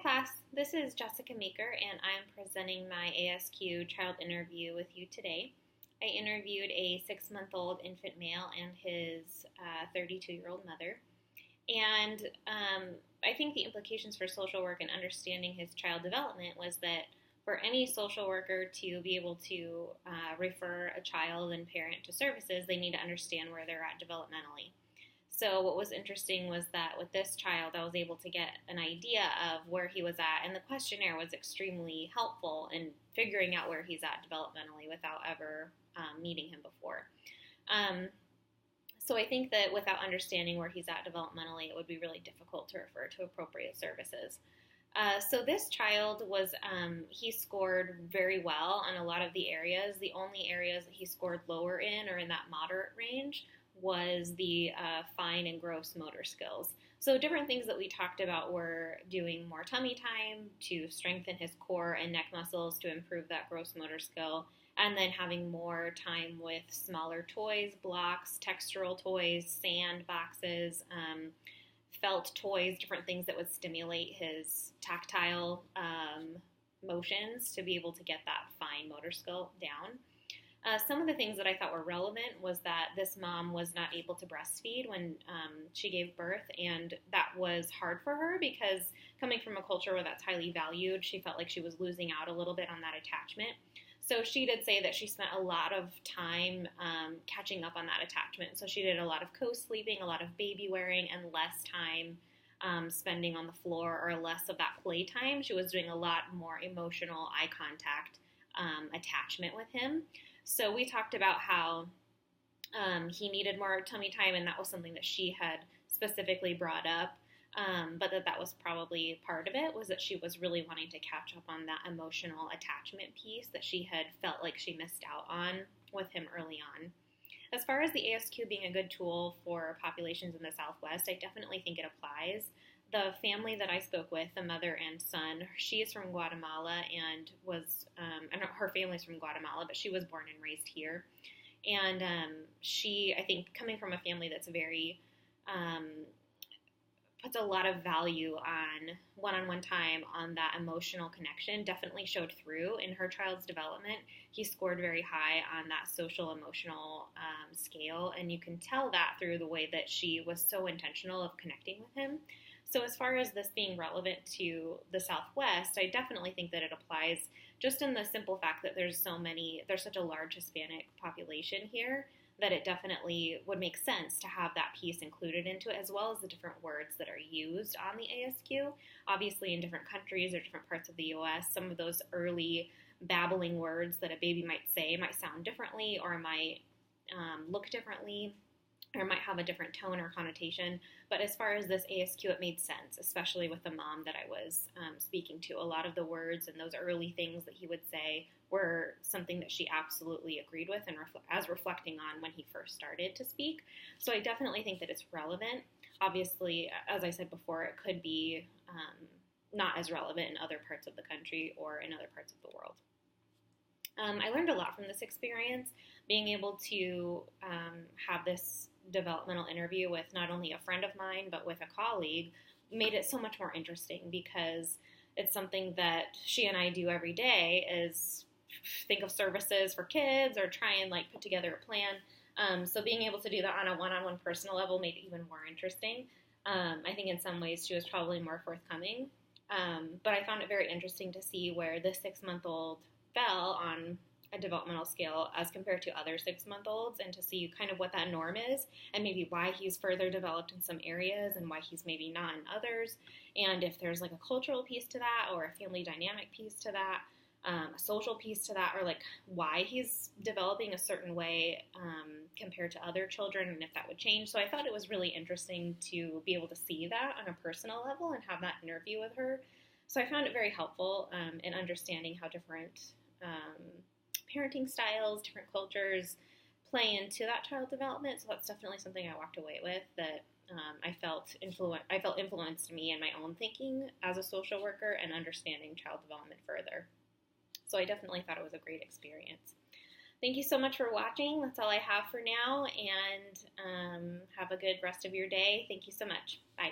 class, this is Jessica Meeker, and I'm presenting my ASQ child interview with you today. I interviewed a 6-month-old infant male and his 32-year-old mother, and I think the implications for social work and understanding his child development was that for any social worker to be able to refer a child and parent to services, they need to understand where they're at developmentally. So what was interesting was that with this child, I was able to get an idea of where he was at, and the questionnaire was extremely helpful in figuring out where he's at developmentally without ever meeting him before. So I think that without understanding where he's at developmentally, it would be really difficult to refer to appropriate services. So this child was, he scored very well on a lot of the areas. The only areas that he scored lower in or in that moderate range was the fine and gross motor skills. So different things that we talked about were doing more tummy time to strengthen his core and neck muscles to improve that gross motor skill, and then having more time with smaller toys, blocks, textural toys, sand boxes, felt toys, different things that would stimulate his tactile motions to be able to get that fine motor skill down. Some of the things that I thought were relevant was that this mom was not able to breastfeed when she gave birth, and that was hard for her because coming from a culture where that's highly valued, she felt like she was losing out a little bit on that attachment. So she did say that she spent a lot of time catching up on that attachment. So she did a lot of co-sleeping, a lot of baby wearing, and less time spending on the floor or less of that playtime. She was doing a lot more emotional eye contact attachment with him. So we talked about how he needed more tummy time, and that was something that she had specifically brought up, but that was probably part of it, was that she was really wanting to catch up on that emotional attachment piece that she had felt like she missed out on with him early on. As far as the ASQ being a good tool for populations in the Southwest, I definitely think it applies. The family that I spoke with, the mother and son, she is from Guatemala and was, her family's from Guatemala, but she was born and raised here. And she, I think, coming from a family that's very, puts a lot of value on one-on-one time, on that emotional connection, definitely showed through in her child's development. He scored very high on that social emotional scale, and you can tell that through the way that she was so intentional of connecting with him. So as far as this being relevant to the Southwest, I definitely think that it applies just in the simple fact that there's such a large Hispanic population here that it definitely would make sense to have that piece included into it, as well as the different words that are used on the ASQ. Obviously, in different countries or different parts of the U.S., some of those early babbling words that a baby might say might sound differently or might look differently, or might have a different tone or connotation. But as far as this ASQ, it made sense, especially with the mom that I was speaking to. A lot of the words and those early things that he would say were something that she absolutely agreed with and as reflecting on when he first started to speak. So I definitely think that it's relevant. Obviously, as I said before, it could be not as relevant in other parts of the country or in other parts of the world. I learned a lot from this experience, being able to have this developmental interview with not only a friend of mine, but with a colleague, made it so much more interesting because it's something that she and I do every day, is think of services for kids or try and put together a plan. So being able to do that on a one-on-one personal level made it even more interesting. I think in some ways she was probably more forthcoming, but I found it very interesting to see where the 6-month-old fell on a developmental scale as compared to other 6-month-olds, and to see kind of what that norm is and maybe why he's further developed in some areas and why he's maybe not in others, and if there's a cultural piece to that or a family dynamic piece to that, a social piece to that, or why he's developing a certain way compared to other children, and if that would change. So I thought it was really interesting to be able to see that on a personal level and have that interview with her. So I found it very helpful in understanding how different parenting styles, different cultures play into that child development. So that's definitely something I walked away with that I felt influenced me in my own thinking as a social worker and understanding child development further. So I definitely thought it was a great experience. Thank you so much for watching. That's all I have for now, and have a good rest of your day. Thank you so much. Bye.